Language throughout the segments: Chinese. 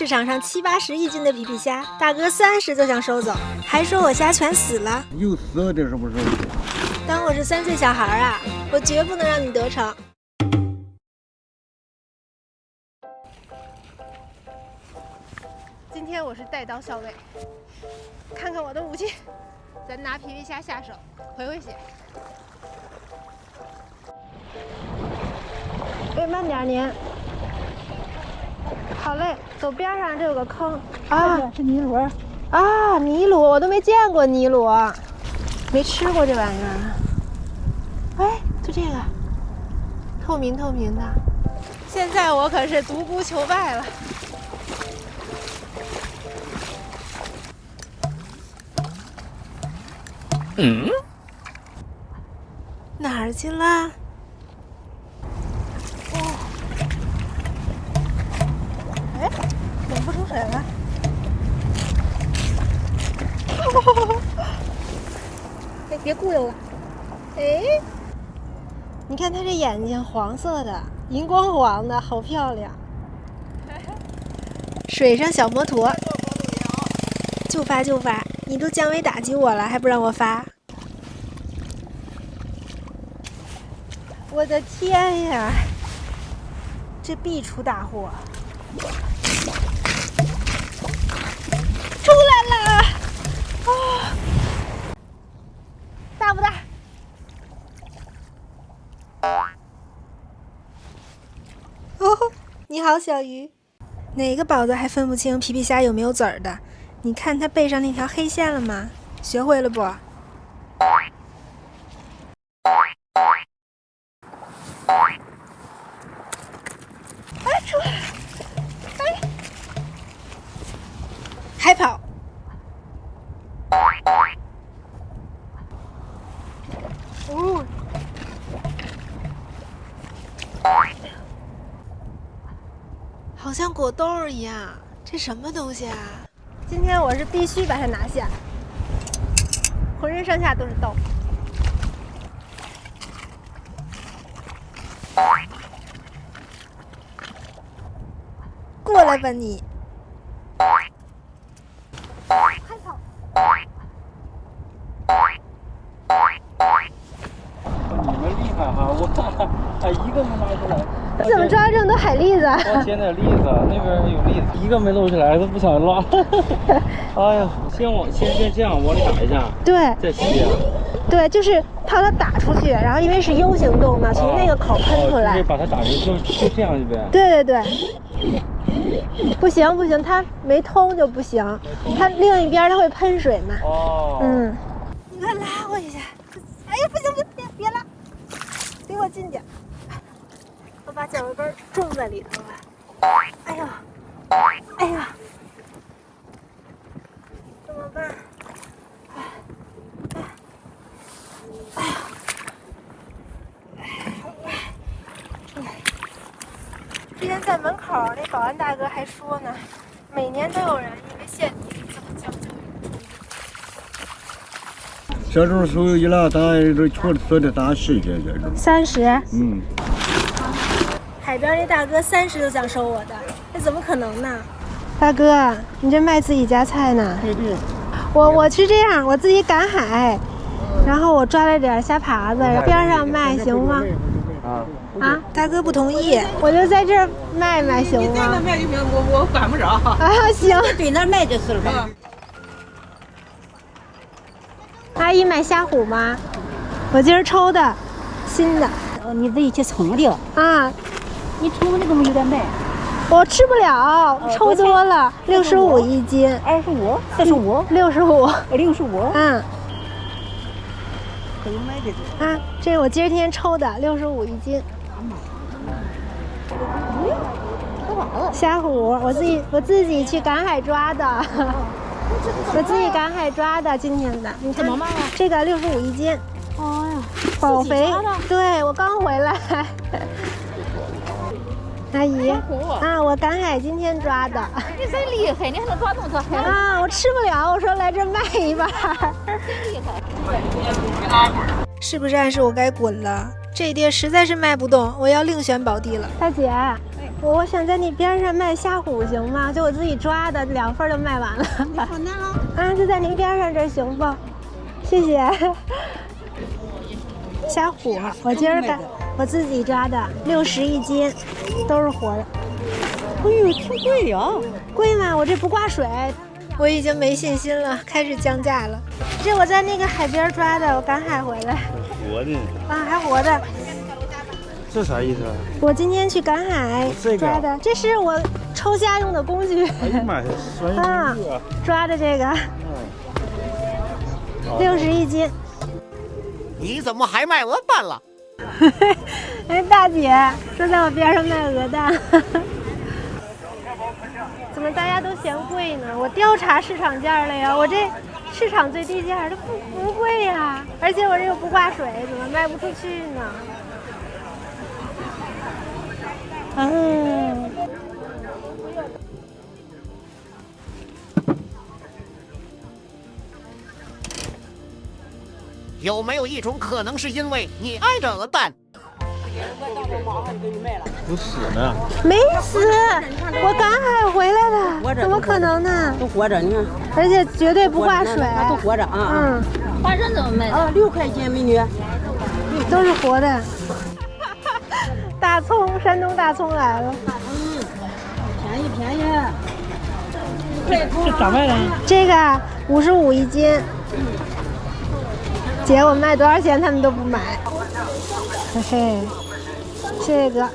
市場上70、80一斤的皮皮蝦，大哥30就想收走，還說我蝦全死了。有死的是不是？當我是3歲小孩啊，我絕不能讓你得逞。今天我是帶刀校尉，看看我的武器，咱拿皮皮蝦下手，回回血。哎，慢點您。好嘞，走边上这有個坑啊，是泥螺啊，泥螺我都沒見過泥螺，沒吃過這玩意兒。哎，就這個，透明透明的。現在我可是獨孤求敗了。嗯？哪兒去了？哎，怎麼不出水了？哎，別咕悠了。哎，你看它這眼睛黃色的，熒光黃的，好漂亮。水上小摩托，就發就發，你都降維打擊我了，還不讓我發？我的天呀，這必出大禍！出來了！哦，大不大？哦，你好，小魚。哪個寶子還分不清皮皮蝦有沒有籽兒的？你看它背上那條黑線了嗎？學會了不？哎，出來！哎，還跑！哦，好像果冻一樣，這什麼東西啊？今天我是必須把它拿下，渾身上下都是豆。過來吧你！快跑！你們厲害哈，我一个没拿出来。你怎麼抓这麼多海蠣子？我捡點栗子，那邊有栗子，一個沒露出來，都不想拉。哎呀，先這樣往裡打一下，對，再吸。對，就是怕它打出去，然後因為是 U 型洞嘛，從那個口噴出來。就是把它打出就這樣唄。對對對。不行不行，它沒通就不行，它另一邊它會噴水嘛。哦。嗯。你快拉我一下！哎呀，不行不行，別拉，離我近點。我把腳後跟種在裡頭了。哎呦，哎呀，怎麼辦？哎呀，今天在門口，那保安大哥還說呢，每年都有人因為陷阱這麼將就。這種屬於了，當然都確實得打10些這種。30？嗯。海邊那大哥30就想收我的，這怎麼可能呢？大哥，你這賣自己家菜呢？對对。我是這樣，我自己趕海，然後我抓了點蝦爬子，邊上賣行嗎？啊，大哥不同意，我就在這兒賣賣行嗎？你在那賣就行，我管不着。啊，行。对那賣就是了。阿姨買蝦虎嗎？我今兒抽的，新的。你自己去称的啊？你称那个有点卖。我吃不了，抽多了，65一斤。25、45、65。65。嗯。可以买这个。啊，这是我今天抽的，65一斤。蝦虎，我自己去趕海抓的，我自己趕海抓的，今天的。你看這個65一斤。哎呀，保肥。對，我剛回來。阿姨，啊，我趕海今天抓的。你真厲害，你還能抓動作？啊，我吃不了，我說來這賣一半。真厲害。是不是暗示我該滾了？這地兒實在是賣不動，我要另選寶地了。大姐，我想在你邊上賣蝦虎行嗎？就我自己抓的，2份就賣完了。你好那了？啊，就在您邊上這行不？謝謝。蝦虎，我今兒我自己抓的，60一斤，都是活的。哎呦，挺貴的啊！貴嗎？我這不掛水。我已經沒信心了，開始降價了。這我在那個海邊抓的，我趕海回來。活的啊，還活的。這啥意思啊？我今天去赶海抓的，這是我抽蝦用的工具。哎呀妈呀，啊，抓的这个，60一斤。你怎麼還賣鵝蛋了？哎，大姐說在我邊上賣鵝蛋。怎麼大家都嫌貴呢？我調查市場價了呀，我這市場最低價它不貴呀，而且我這又不掛水，怎麼賣不出去呢？嗯。有沒有一種可能是因為你愛着鵝蛋？不死呢？沒死，我趕海回來的，怎麼可能呢？都活着，你看，而且絕對不掛水，都活着啊。嗯，花生怎麼賣的？6塊錢，美女，都是活的。大蔥，山東大蔥來了。便宜。這咋賣的？這個55一斤。姐，我賣多少錢他們都不買。嘿嘿，這個。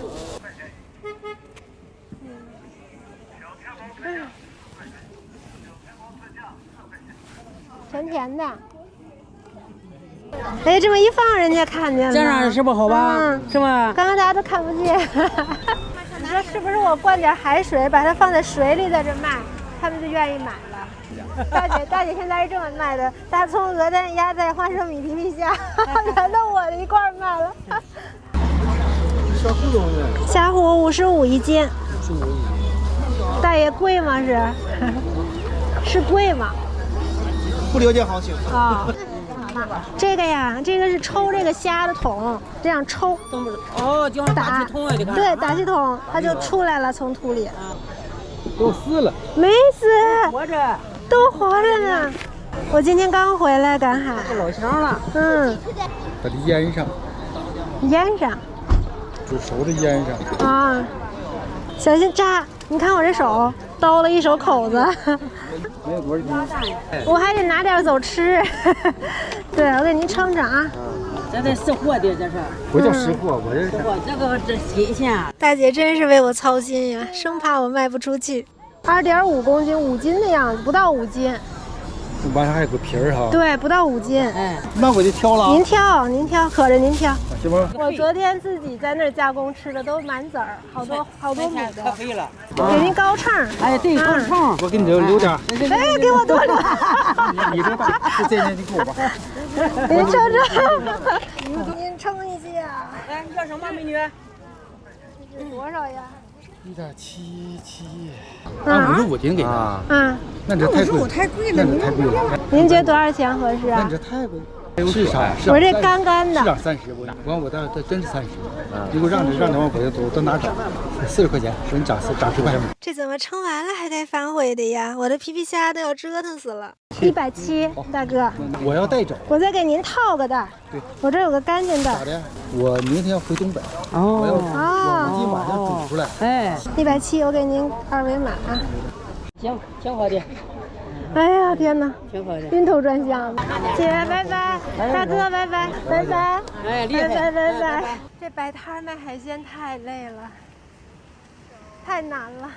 甜甜的。哎，這麼一放，人家看見了。這樣是不好吧？嗯，是吧？剛剛大家都看不見。你說是不是我灌點海水，把它放在水裡在這賣，他們就願意買了？大姐現在是這麼賣的：大蔥、鵝蛋、鴨蛋、花生米、皮皮蝦，全都我的一塊賣了。蝦虎多少錢？蝦虎55一斤。大爺貴嗎？是貴嗎？不了解行情啊。這個呀，這個是抽這個蝦的桶，這樣抽。哦，就像打氣筒的。對，打氣筒，它就出來了，從土裡。都死了？沒死，活着，都活着呢。我今天剛回來趕海。老鄉了。嗯。把它醃上。醃上。煮熟的醃上。啊，小心扎！你看我這手刀了一手口子。没有多少斤。我還得拿點走吃。對，我給您稱稱啊。這是識貨的，這是。不叫識貨，我這是。這個這新鮮。大姐真是為我操心呀，生怕我賣不出去。2.5公斤，5斤的樣子，不到5斤。晚上還有個皮兒哈。對，不到5斤。哎，那我就挑了。您挑，可着您挑。行吗？我昨天自己在那兒加工吃的都滿籽兒，好多母的。可肥了。給您高秤。哎，對，高秤。我給你留點。哎，給我多留。你這大，這你給我吧。您称称。您稱一下。哎，你叫什麼美女？多少呀？1.77。按55斤給他。啊。那這太貴了。太貴了，那太貴了。您覺得多少錢合適啊？那這太貴了。市場，我這乾乾的。市場30，我這真是30。如果讓他往我都拿走，40塊錢，說你漲10塊錢。這怎麼稱完了還帶反悔的呀？我的皮皮蝦都要折騰死了。170，大哥。我要帶走。我再給您套個袋。對，我這有個乾淨袋。咋的？我明天要回東北。哦。我今天晚上煮出來。哎。170，我給您2維碼啊。行，挺好的。哎呀天哪，挺好的，暈頭轉向。姐拜拜，大哥拜拜，拜拜，哎，厲害，拜拜。這擺攤賣海鮮太累了，太難了。